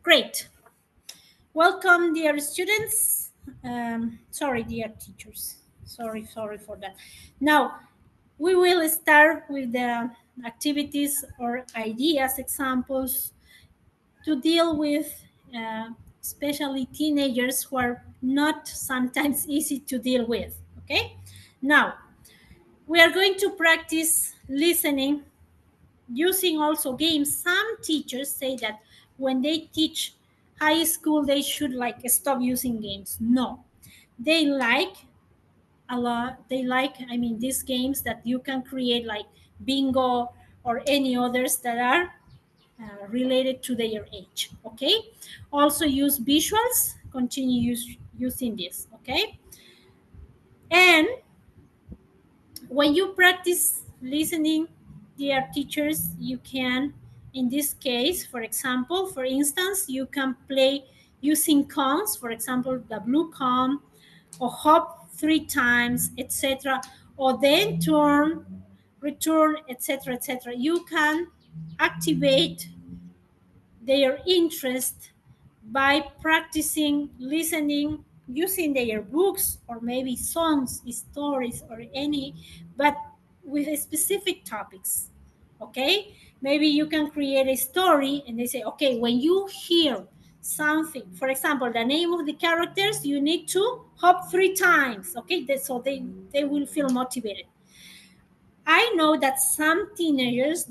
Great. Welcome, dear students. Sorry, dear teachers. Sorry for that. Now, we will start with the activities or ideas, examples to deal with, especially teenagers who are not sometimes easy to deal with. Okay? Now, we are going to practice listening using also games. Some teachers say that when they teach high school they should like stop using games. No, they like a lot. They like, I mean, these games that you can create like bingo or any others that are related to their age. Okay, also use visuals. Continue using this. Okay, and when you practice listening, dear teachers, you can, in this case, for example, for instance, you can play using cones, for example, the blue cone, or hop 3 times, etc., or then turn, return, etc., etc. You can activate their interest by practicing listening using their books or maybe songs, stories, or any, but with specific topics. Okay, maybe you can create a story and they say, okay, when you hear something, for example, the name of the characters, you need to hop 3 times. Okay, so they will feel motivated. I know that some teenagers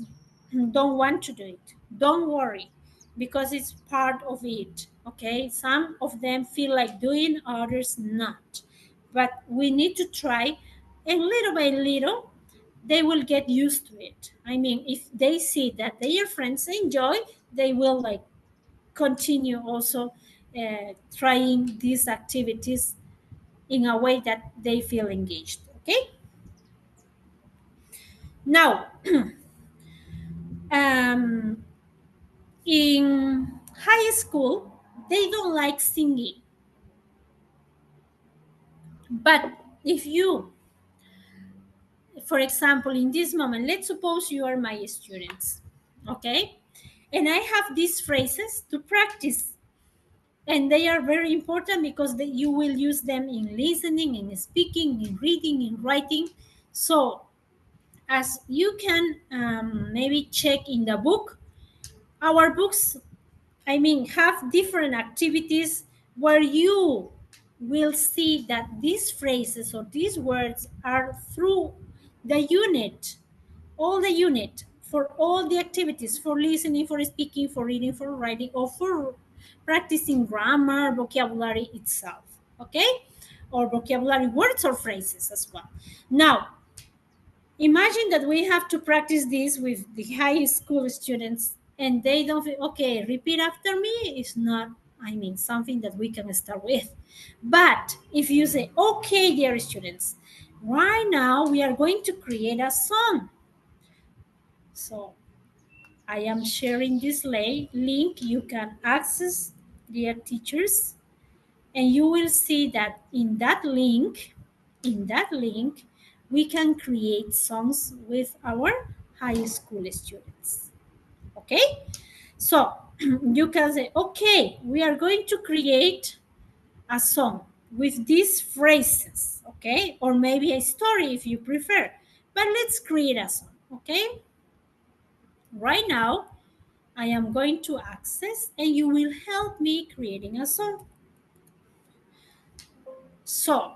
don't want to do it. Don't worry, because it's part of it. Okay, some of them feel like doing, others not. But we need to try, and little by little, they will get used to it. I mean, if they see that their friends enjoy, they will like continue also trying these activities in a way that they feel engaged. Okay, now. um, in high school, they don't like singing. But if you, for example, in this moment, let's suppose you are my students, okay? And I have these phrases to practice, and they are very important because you will use them in listening, in speaking, in reading, in writing. So, as you can maybe check in the book, our books, I mean, have different activities where you will see that these phrases or these words are through the unit, all the unit, for all the activities, for listening, for speaking, for reading, for writing, or for practicing grammar, vocabulary itself, okay? Or vocabulary words or phrases as well. Now, imagine that we have to practice this with the high school students and they don't feel, okay, repeat after me is not, I mean, something that we can start with. But if you say, okay, dear students, right now we are going to create a song. So I am sharing this link. You can access, dear teachers, and you will see that in that link we can create songs with our high school students. Okay, so you can say, okay, we are going to create a song with these phrases, okay, or maybe a story if you prefer, but let's create a song. Okay, right now I am going to access and you will help me creating a song. So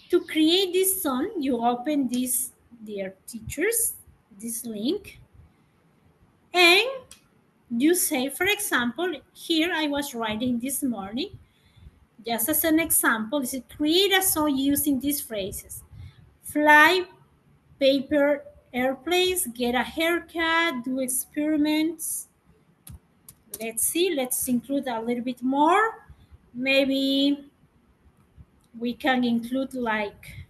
to create this song, you open this, dear teachers, this link, and you say, for example, here I was writing this morning, just as an example, is create a song using these phrases: fly, paper, airplanes, get a haircut, do experiments. Let's see, let's include a little bit more. Maybe we can include like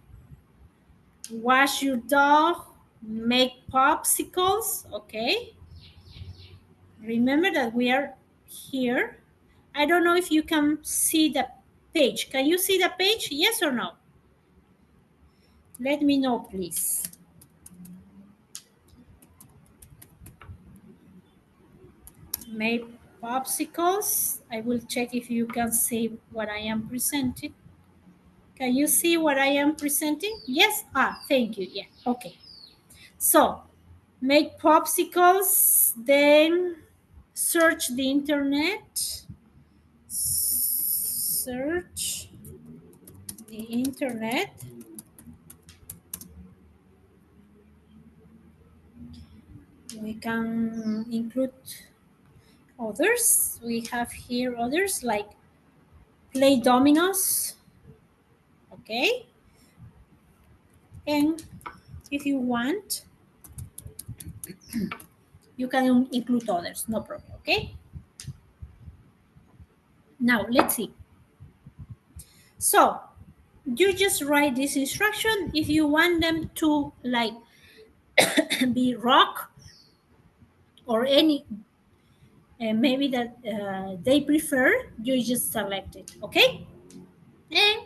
wash your dog, make popsicles. Okay, remember that we are here. I don't know if you can see the page. Can you see the page? Yes or no? Let me know, please. Make popsicles. I will check if you can see what I am presenting. Can you see what I am presenting? Yes? Ah, thank you. Yeah, okay. So, make popsicles, then search the internet. Search the internet. We can include others. We have here others like play dominoes. Okay. And if you want, you can include others, no problem. Okay. Now let's see. So you just write this instruction. If you want them to like be rock or any maybe that they prefer, you just select it. Okay. And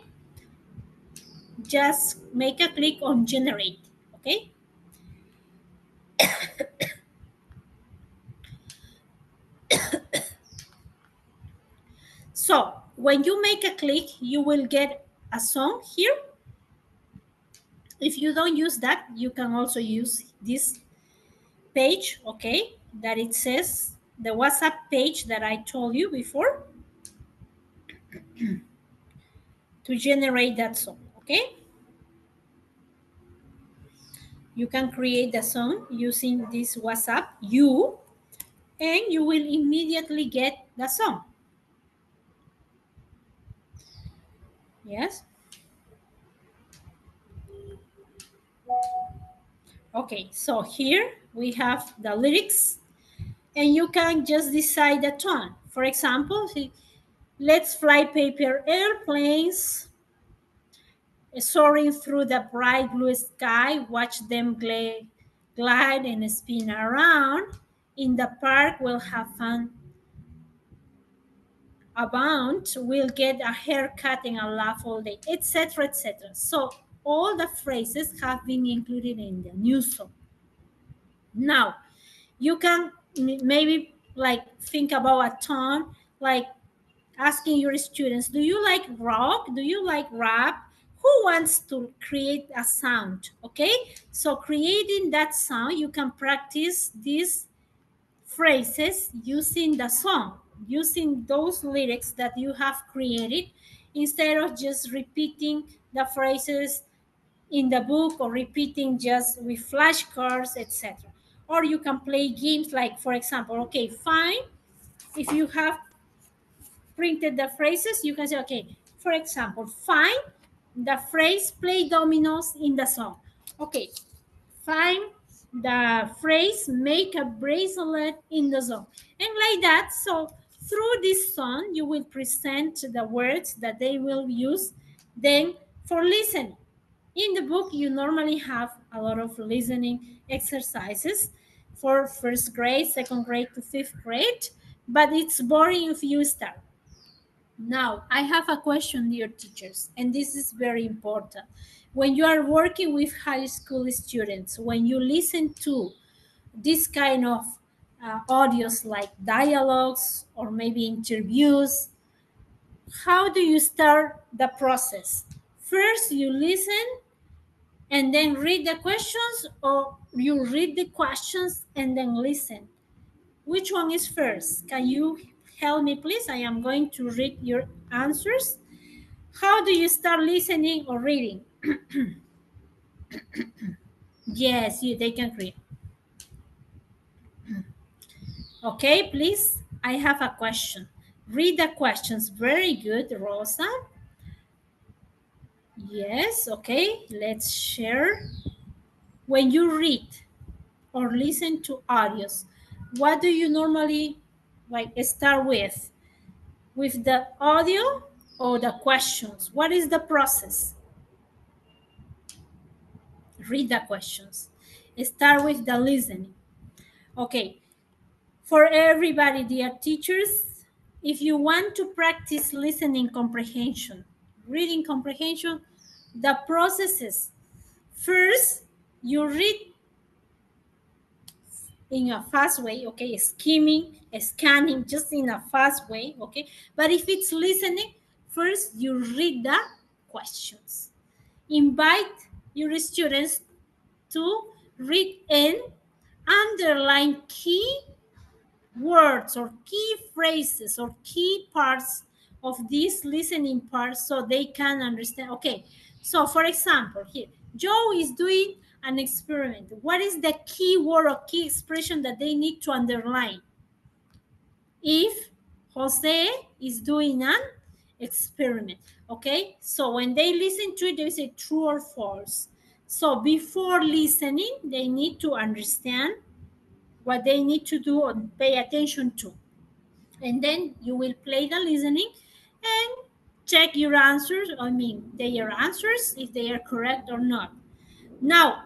just make a click on generate. Okay. So when you make a click, you will get a song here. If you don't use that, you can also use this page, okay, that it says the WhatsApp page that I told you before to generate that song, okay? You can create the song using this WhatsApp, and you will immediately get the song. Yes? Okay, so here we have the lyrics, and you can just decide the tone. For example, let's fly paper airplanes soaring through the bright blue sky. Watch them glide and spin around. In the park, we'll have fun. Abound, we'll get a haircut and a laugh all day, etc., etc. So all the phrases have been included in the new song. Now, you can maybe like think about a tone, like asking your students, do you like rock? Do you like rap? Who wants to create a sound? Okay, so creating that sound, you can practice these phrases using the song, using those lyrics that you have created instead of just repeating the phrases in the book or repeating just with flashcards, etc. Or you can play games like, for example, okay, fine. If you have printed the phrases, you can say, okay, for example, find the phrase play dominoes in the song. Okay, find the phrase make a bracelet in the song. And like that, so through this song, you will present the words that they will use then for listening. In the book, you normally have a lot of listening exercises for first grade, second grade to fifth grade, but it's boring if you start. Now, I have a question, dear teachers, and this is very important. When you are working with high school students, when you listen to this kind of audios like dialogues or maybe interviews, how do you start the process? First, you listen and then read the questions, or you read the questions and then listen? Which one is first? Can you help me, please? I am going to read your answers. How do you start listening or reading? Yes, they can read. Okay, please. I have a question. Read the questions. Very good, Rosa. Yes, okay. Let's share. When you read or listen to audios, what do you normally like start with? With the audio or the questions? What is the process? Read the questions. Start with the listening. Okay, for everybody, dear teachers, if you want to practice listening comprehension, reading comprehension, the processes. First, you read in a fast way, okay, skimming, scanning, just in a fast way, okay. But if it's listening, first you read the questions. Invite your students to read and underline key words or key phrases or key parts of this listening part so they can understand. Okay, so for example, here, Joe is doing an experiment. What is the key word or key expression that they need to underline? If Jose is doing an experiment, okay? So when they listen to it, they say true or false. So before listening, they need to understand what they need to do and pay attention to. And then you will play the listening and check your answers. I mean, their answers, if they are correct or not. Now,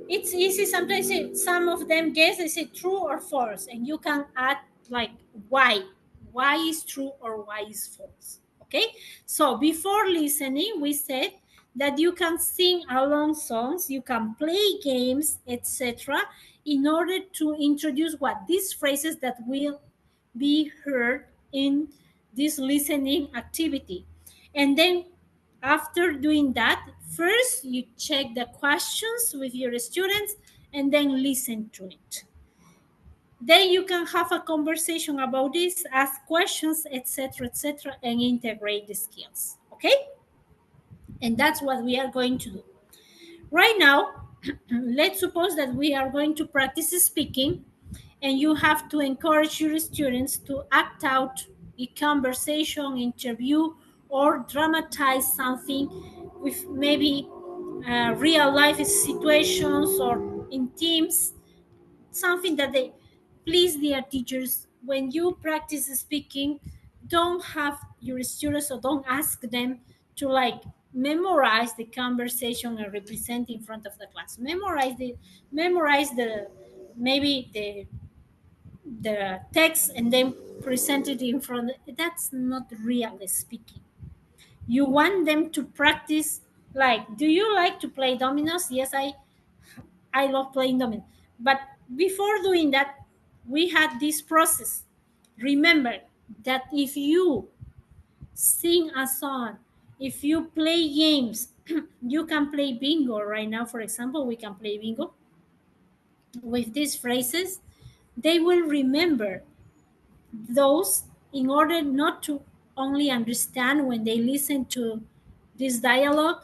it's easy. Sometimes some of them guess, they say true or false, and you can add like why. Why is true or why is false? Okay. So before listening, we said that you can sing along songs, you can play games, etc., in order to introduce what these phrases that will be heard in this listening activity. And then after doing that, first you check the questions with your students and then listen to it. Then you can have a conversation about this, ask questions, etc., and integrate the skills. Okay? And that's what we are going to do. Right now, let's suppose that we are going to practice speaking, and you have to encourage your students to act out a conversation, interview, or dramatize something with maybe real life situations or in teams, something that they please, dear teachers, when you practice speaking, don't have your students or don't ask them to like memorize the conversation and represent in front of the class. Memorize the maybe the text and then present it in front. That's not really speaking. You want them to practice. Like, do you like to play dominoes? Yes, I love playing dominoes. But before doing that, we had this process. Remember that if you sing a song, if you play games, you can play bingo right now. For example, we can play bingo with these phrases. They will remember those in order not to only understand when they listen to this dialogue,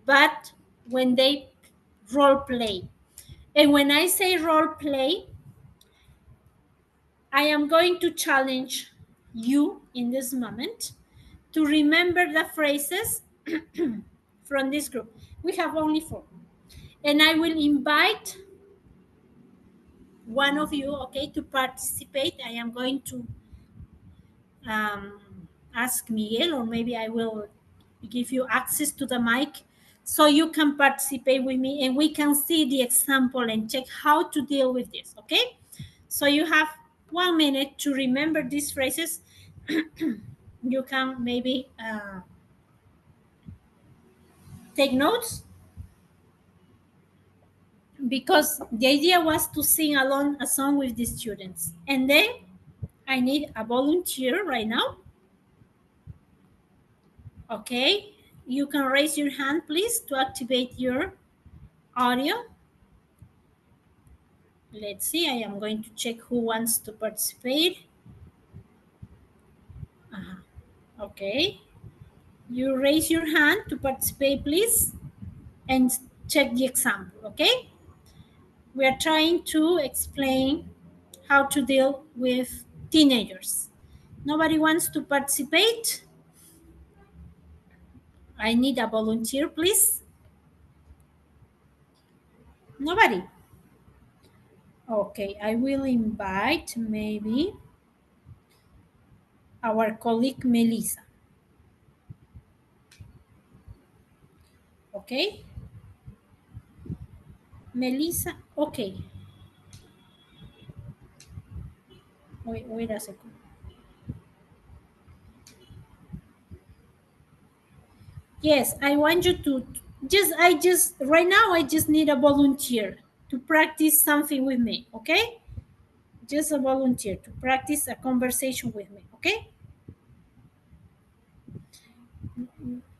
but when they role play. And when I say role play, I am going to challenge you in this moment to remember the phrases from this group. We have only 4. And I will invite one of you, okay, to participate. I am going to um, ask Miguel, or maybe I will give you access to the mic so you can participate with me and we can see the example and check how to deal with this, okay? So you have 1 minute to remember these phrases. You can maybe take notes because the idea was to sing along a song with the students. And then I need a volunteer right now. Okay, you can raise your hand, please, to activate your audio. Let's see, I am going to check who wants to participate. Okay, you raise your hand to participate, please, and check the example, okay? We are trying to explain how to deal with teenagers. Nobody wants to participate? I need a volunteer, please. Nobody? Okay, I will invite maybe our colleague Melissa. Okay? Melissa, okay. Wait a second. Yes, I want you to right now I just need a volunteer to practice something with me, okay? Just a volunteer to practice a conversation with me, okay?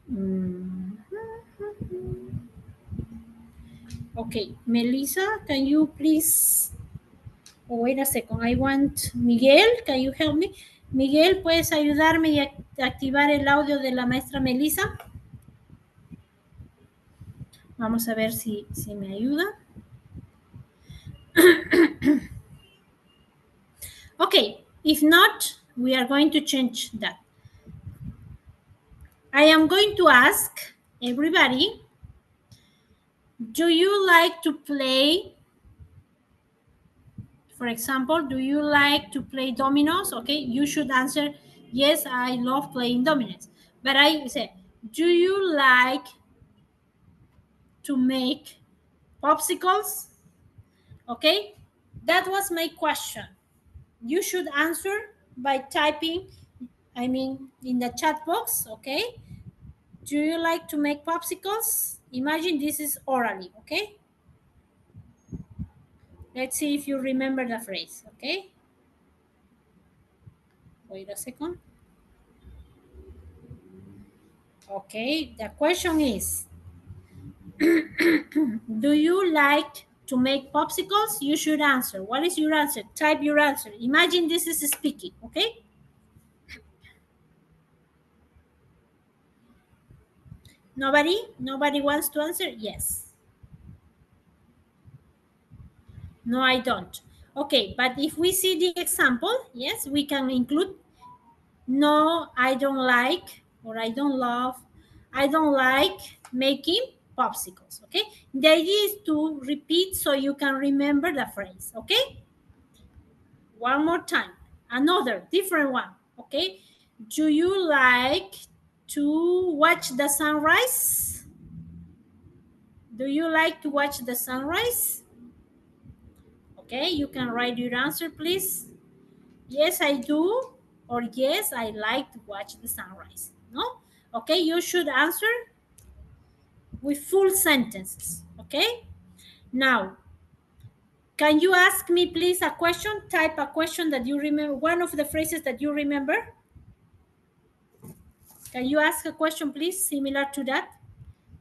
Mm. Okay, Melissa, can you please... Oh, wait a second, I want... Miguel, can you help me? Miguel, ¿puedes ayudarme y activar el audio de la maestra Melissa? Vamos a ver si me ayuda. Okay, if not, we are going to change that. I am going to ask everybody, do you like to play, for example, do you like to play dominoes? Okay, you should answer, yes, I love playing dominoes. But I say, do you like to make popsicles? Okay, that was my question. You should answer by typing, in the chat box, okay? Do you like to make popsicles? Imagine this is orally, okay? Let's see if you remember the phrase, okay? Wait a second. Okay, the question is, do you like to make popsicles? You should answer. What is your answer? Type your answer. Imagine this is speaking, okay? Nobody? Nobody wants to answer? Yes. No, I don't. Okay, but if we see the example, yes, we can include no, I don't like, or I don't love, I don't like making popsicles, okay? The idea is to repeat so you can remember the phrase, okay? One more time, another different one, okay? Do you like to watch the sunrise? Do you like to watch the sunrise? Okay, you can write your answer, please. Yes, I do, or yes, I like to watch the sunrise. No? Okay, you should answer with full sentences. Okay? Now, can you ask me, please, a question? Type a question that you remember, one of the phrases that you remember. Can you ask a question, please, similar to that?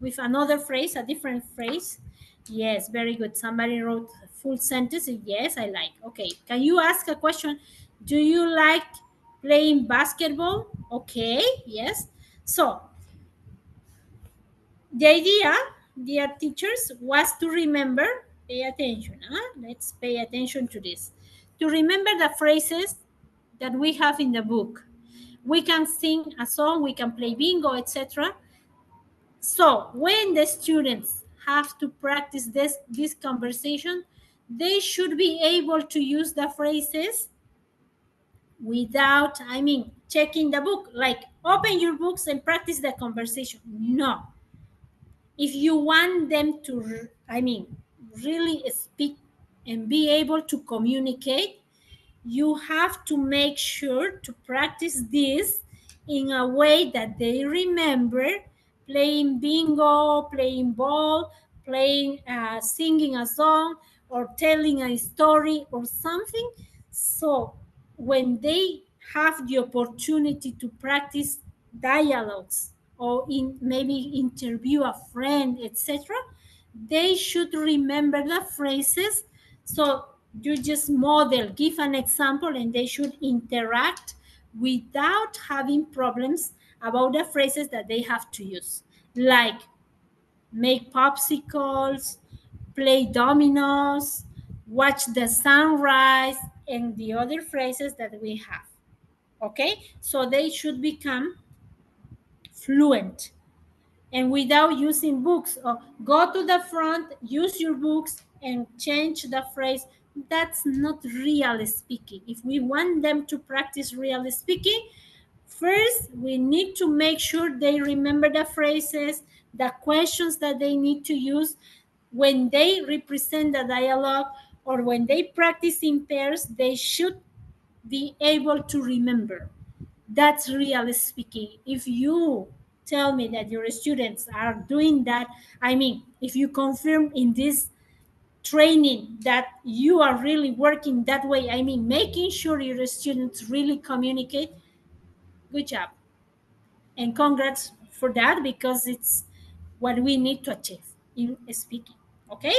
With another phrase, a different phrase? Yes, very good. Somebody wrote full sentence. Yes, I like. Okay, can you ask a question? Do you like playing basketball? Okay, yes. So, the idea, dear teachers, was to remember, pay attention. Let's pay attention to this. To remember the phrases that we have in the book. We can sing a song, we can play bingo, etc. So when the students have to practice this conversation, they should be able to use the phrases without, checking the book, like open your books and practice the conversation. No. If you want them to, really speak and be able to communicate, you have to make sure to practice this in a way that they remember playing bingo, playing ball, playing, singing a song, or telling a story or something. So when they have the opportunity to practice dialogues or maybe interview a friend, etc., they should remember the phrases. So you just model, give an example, and they should interact without having problems about the phrases that they have to use, like make popsicles, play dominoes, watch the sunrise, and the other phrases that we have. Okay, so they should become fluent and without using books. Or go to the front, use your books, and change the phrase. That's not real speaking. If we want them to practice real speaking, first we need to make sure they remember the phrases, the questions that they need to use when they represent the dialogue, or when they practice in pairs, they should be able to remember. That's real speaking. If you tell me that your students are doing that, if you confirm in this training that you are really working that way, I mean, making sure your students really communicate, good job. And congrats for that, because it's what we need to achieve in speaking. Okay?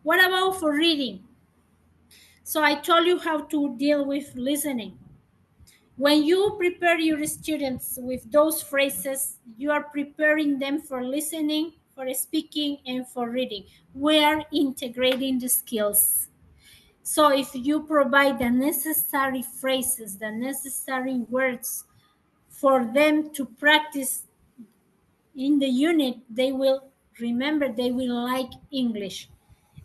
What about for reading? So I told you how to deal with listening. When you prepare your students with those phrases, you are preparing them for listening, for speaking, and for reading. We are integrating the skills. So if you provide the necessary phrases, the necessary words for them to practice in the unit, they will remember, they will like English.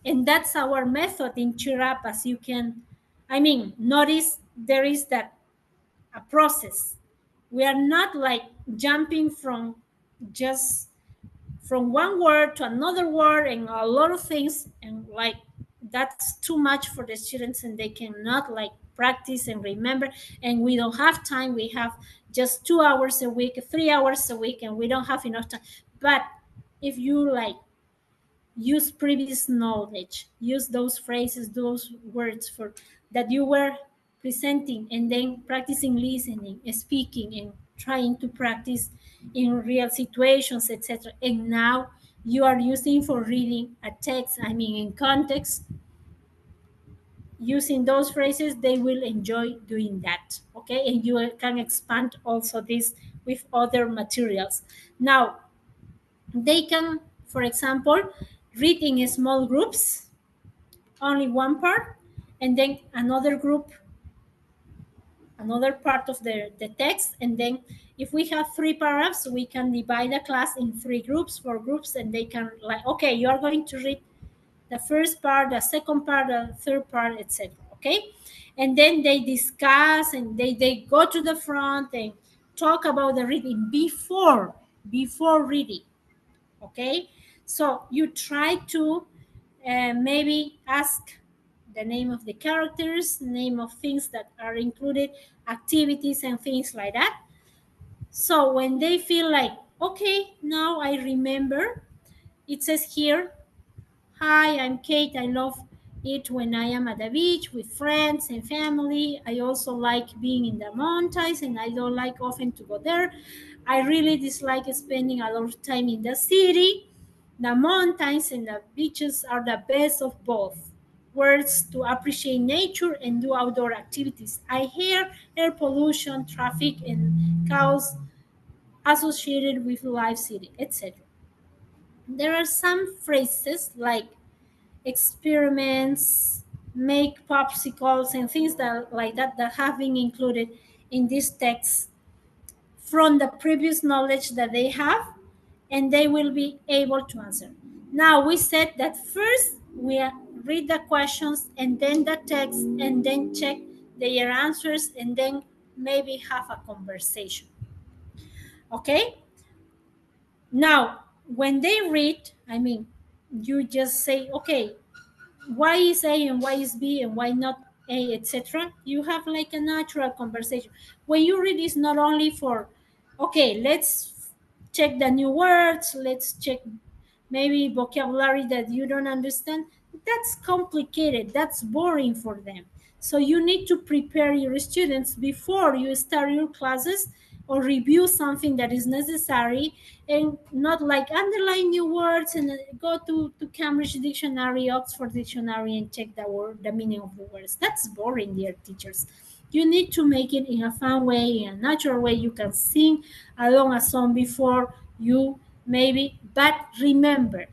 And that's our method in Cheer Up, as you can, I mean, notice there is that a process. We are not like jumping from just from one word to another word and a lot of things, and like that's too much for the students, and they cannot like practice and remember. And we don't have time. We have just 2 hours a week, 3 hours a week, and we don't have enough time. But if you like use previous knowledge, use those phrases, those words for that you were presenting, and then practicing listening, speaking, and trying to practice in real situations, etc. And now you are using for reading a text, I mean, in context, using those phrases, they will enjoy doing that. Okay, and you can expand also this with other materials. Now, they can, for example, read in small groups, only one part, and then another group, another part of the text. And then if we have 3 paragraphs, we can divide the class in 3 groups, 4 groups, and they can like, okay, you are going to read the first part, the second part, the third part, etc. Okay, and then they discuss, and they go to the front and talk about the reading before reading. Okay, so you try to maybe ask the name of the characters, name of things that are included, activities and things like that. So when they feel like, okay, now I remember, it says here, hi, I'm Kate. I love it when I am at the beach with friends and family. I also like being in the mountains, and I don't like often to go there. I really dislike spending a lot of time in the city. The mountains and the beaches are the best of both worlds to appreciate nature and do outdoor activities. I hear air pollution, traffic, and chaos associated with life city, etc. There are some phrases like experiments, make popsicles, and things that like that have been included in this text from the previous knowledge that they have, and they will be able to answer. Now we said that first we read the questions and then the text, and then check their answers, and then maybe have a conversation. Okay, now when they read, I mean, you just say, okay, why is A and why is B and why not A, etc. You have like a natural conversation. When you read, it's not only for, okay, let's check the new words, let's check maybe vocabulary that you don't understand. That's complicated, that's boring for them. So you need to prepare your students before you start your classes, or review something that is necessary, and not like underline new words and go to Cambridge Dictionary, Oxford Dictionary, and check the word, the meaning of the words. That's boring, dear teachers. You need to make it in a fun way, in a natural way. You can sing along a song before you maybe, but remember,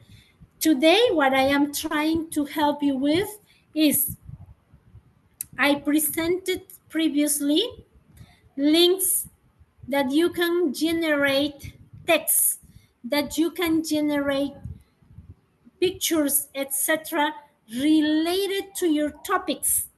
today what I am trying to help you with is, I presented previously links that you can generate text, that you can generate pictures, etc., related to your topics,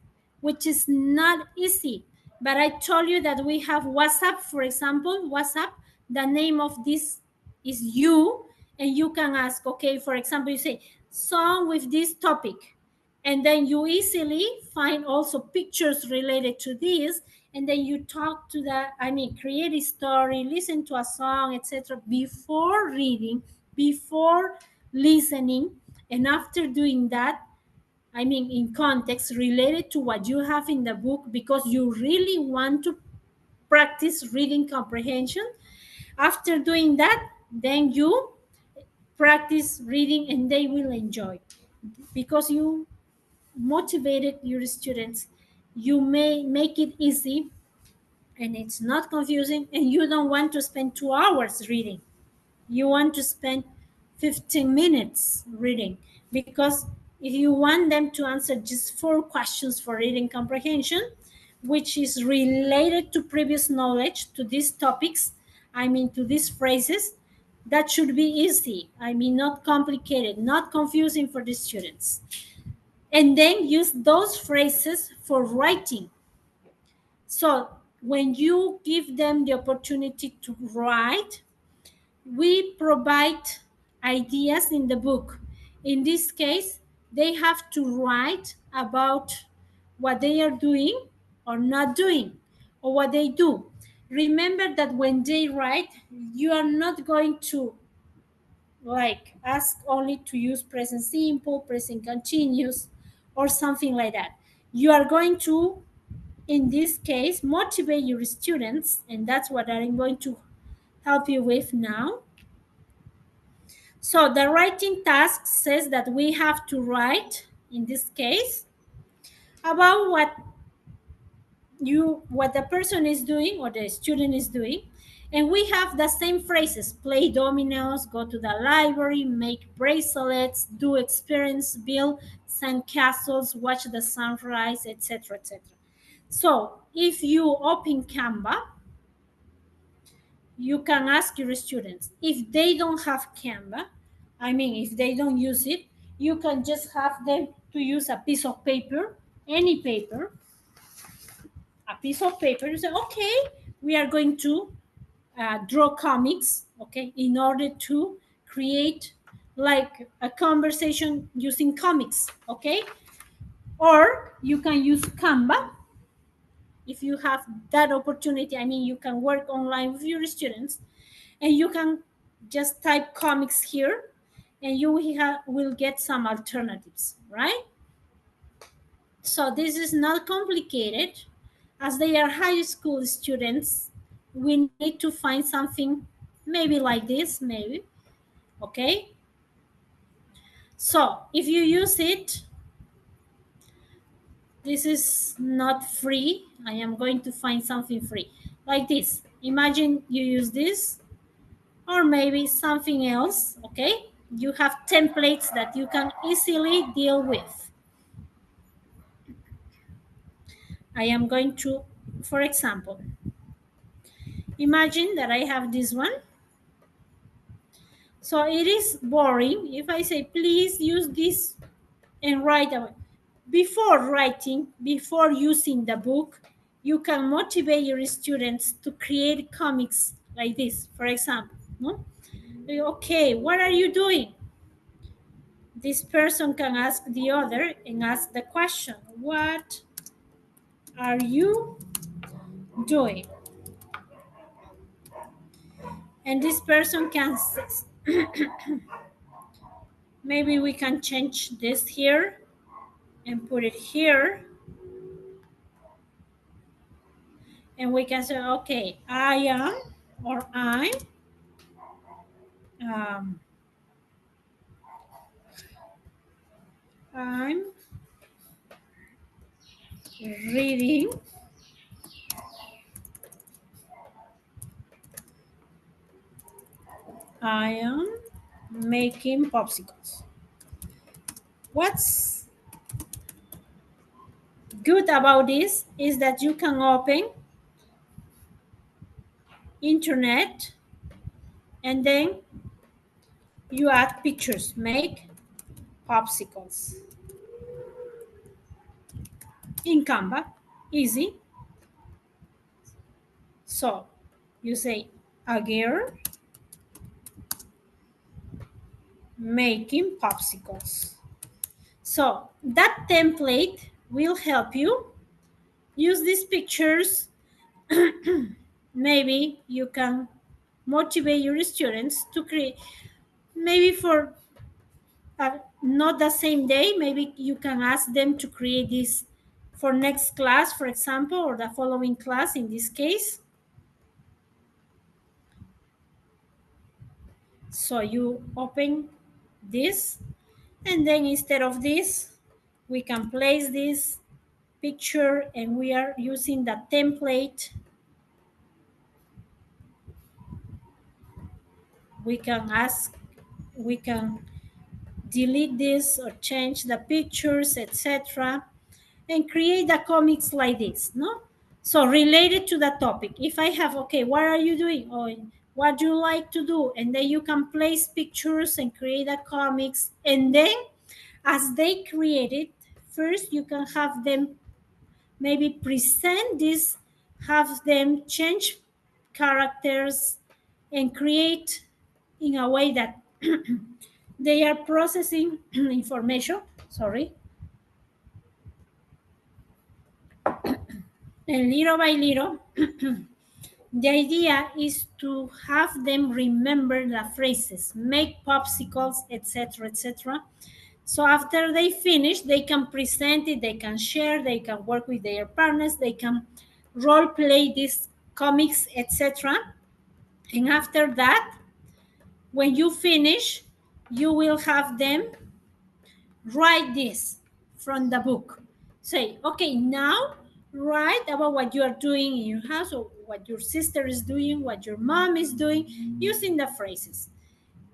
which is not easy. But I told you that we have WhatsApp, for example. WhatsApp, the name of this is you, and you can ask, okay, for example, you say, song with this topic. And then you easily find also pictures related to this, and then you talk to the, I mean, create a story, listen to a song, etc., before reading, before listening, And after doing that, I mean, in context related to what you have in the book, because you really want to practice reading comprehension. After doing that, then you practice reading and they will enjoy because you motivated your students. You may make it easy and it's not confusing, and you don't want to spend 2 hours reading. You want to spend 15 minutes reading, because if you want them to answer just 4 questions for reading comprehension, which is related to previous knowledge, to these topics, I mean, to these phrases, that should be easy. I mean, not complicated, not confusing for the students. And then use those phrases for writing. So when you give them the opportunity to write, we provide ideas in the book. In this case, they have to write about what they are doing or not doing, or what they do. Remember that when they write, you are not going to like ask only to use present simple, present continuous, or something like that. You are going to, in this case, motivate your students, and that's what I'm going to help you with now. So the writing task says that we have to write, in this case, about what the person is doing or the student is doing. And we have the same phrases: play dominoes, go to the library, make bracelets, do experiments, build sandcastles, watch the sunrise, etc., etc. So if you open Canva, you can ask your students. If they don't have Canva, I mean, if they don't use it, you can just have them to use a piece of paper, any paper, a piece of paper. You say, okay, we are going to draw comics, okay, in order to create like a conversation using comics, okay? Or you can use Canva if you have that opportunity. I mean, you can work online with your students and you can just type comics here and you will get some alternatives, right? So this is not complicated. As they are high school students, we need to find something maybe like this, maybe, okay? So if you use it, this is not free. I am going to find something free like this. Imagine you use this, or maybe something else, okay? You have templates that you can easily deal with. I am going to, for example, imagine that I have this one. So it is boring if I say, please use this and write away. Before writing, before using the book, you can motivate your students to create comics like this, for example. No? Okay, what are you doing? This person can ask the other and ask the question, what are you doing? And this person can, maybe we can change this here and put it here. And we can say, okay, I am, or um, I'm reading I am making popsicles. What's good about this is that you can open internet and then you add pictures, make popsicles in Canva, easy. So you say a girl making popsicles. So that template will help you use these pictures. Maybe you can motivate your students to create, maybe for not the same day. Maybe you can ask them to create this for next class, for example, or the following class in this case. So you open this, and then instead of this, we can place this picture, and we are using the template. We can ask, we can delete this or change the pictures, etc., and create the comics like this, no? So related to the topic, if I have, okay, what are you doing, or what do you like to do, and then you can place pictures and create the comics, and then as they create it, first you can have them maybe present this, have them change characters and create in a way that they are processing information, sorry, and little by little, the idea is to have them remember the phrases, make popsicles, etc., etc. So after they finish, they can present it, they can share, they can work with their partners, they can role play these comics, etc. And after that, when you finish, you will have them write this from the book. Say, okay, now write about what you are doing in your house, or what your sister is doing, what your mom is doing, using the phrases.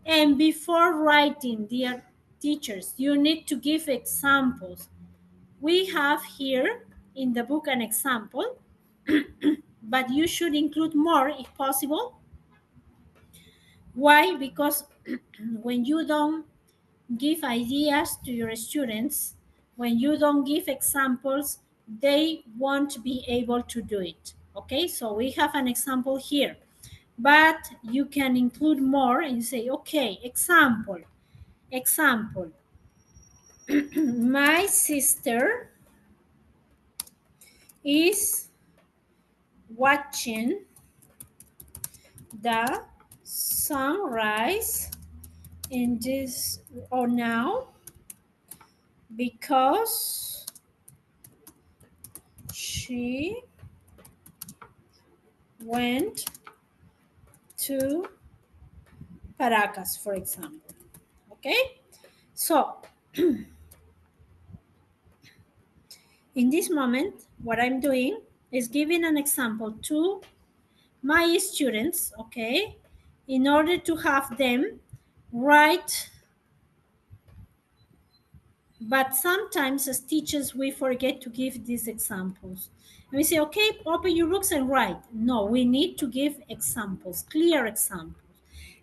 And before writing, dear teachers, you need to give examples. We have here in the book an example, but you should include more if possible. Why? Because when you don't give ideas to your students, when you don't give examples, they won't be able to do it. Okay, so we have an example here, but you can include more and say, okay, example, my sister is watching the sunrise in this or now because she went to Paracas, for example. Okay, so in this moment, what I'm doing is giving an example to my students, okay, in order to have them write. But sometimes as teachers, we forget to give these examples. And we say, okay, open your books and write. No, we need to give examples, clear examples.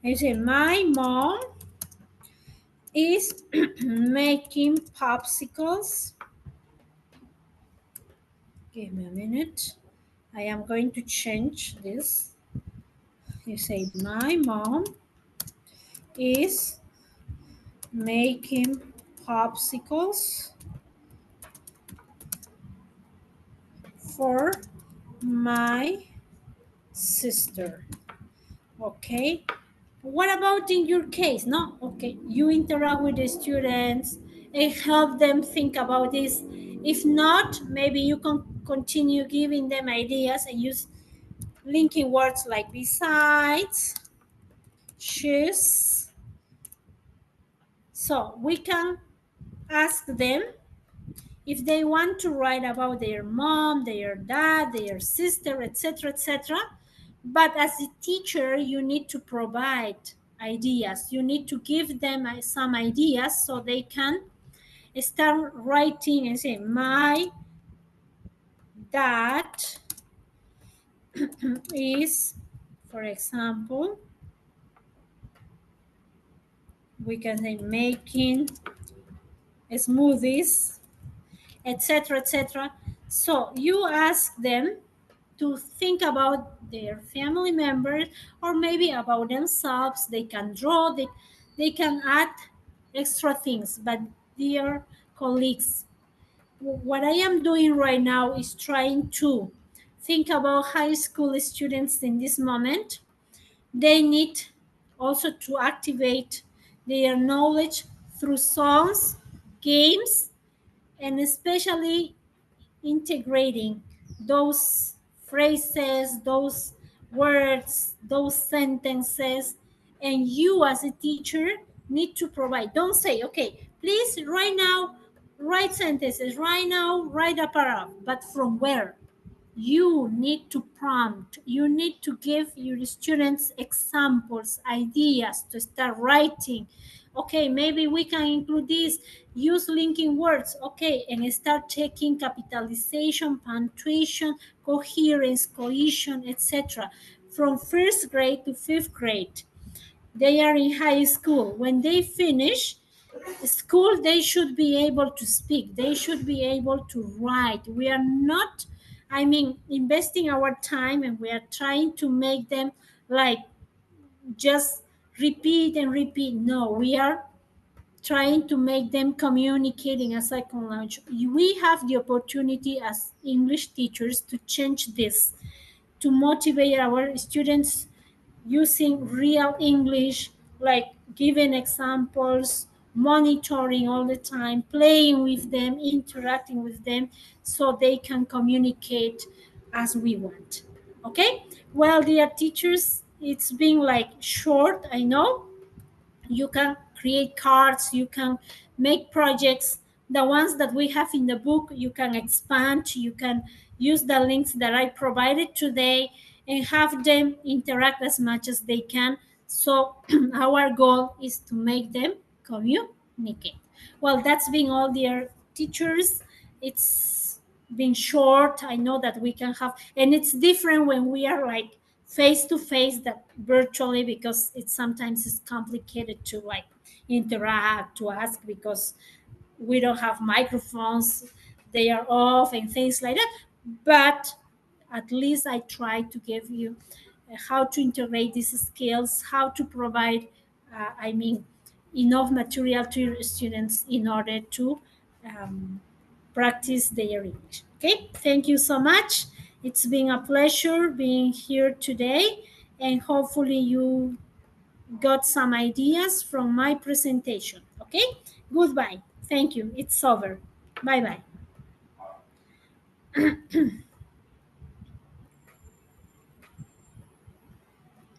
And you say, my mom is making popsicles. Give me a minute. I am going to change this. You say, my mom is making popsicles for my sister. Okay. What about in your case? No? Okay. You interact with the students and help them think about this. If not, maybe you can continue giving them ideas and use linking words like besides, choose. So we can ask them if they want to write about their mom, their dad, their sister, etc., etc. But as a teacher, you need to provide ideas. You need to give them some ideas so they can start writing and say, my dad is, for example, we can say making smoothies, etc., etc. So you ask them to think about their family members or maybe about themselves. They can draw, they can add extra things. But dear colleagues, what I am doing right now is trying to think about high school students in this moment. They need also to activate their knowledge through songs, games, and especially integrating those phrases, those words, those sentences, and you as a teacher need to provide. Don't say, okay, please right now write sentences, right now write a paragraph, but from where? You need to prompt, you need to give your students examples, ideas to start writing. Okay, maybe we can include this, use linking words, okay, and start checking capitalization, punctuation, coherence, cohesion, etc. From first grade to fifth grade, they are in high school. When they finish school, they should be able to speak, they should be able to write. We are not, I mean, investing our time, and we are trying to make them like just repeat and repeat. No, we are trying to make them communicating a second language. We have the opportunity as English teachers to change this, to motivate our students using real English, like giving examples, monitoring all the time, playing with them, interacting with them, so they can communicate as we want. Okay? Well, dear teachers, it's been like short, I know. You can create cards, you can make projects. The ones that we have in the book, you can expand, you can use the links that I provided today and have them interact as much as they can. So our goal is to make them communicate. Well, that's been all, dear teachers. It's been short. I know that we can have, and it's different when we are like face to face that virtually, because it sometimes is complicated to like interact, to ask, because we don't have microphones, they are off and things like that. But at least I try to give you how to integrate these skills, how to provide, I mean, enough material to your students in order to um, practice their English. Okay, thank you so much. It's been a pleasure being here today, and hopefully you got some ideas from my presentation. Okay, goodbye. Thank you. It's over. Bye bye.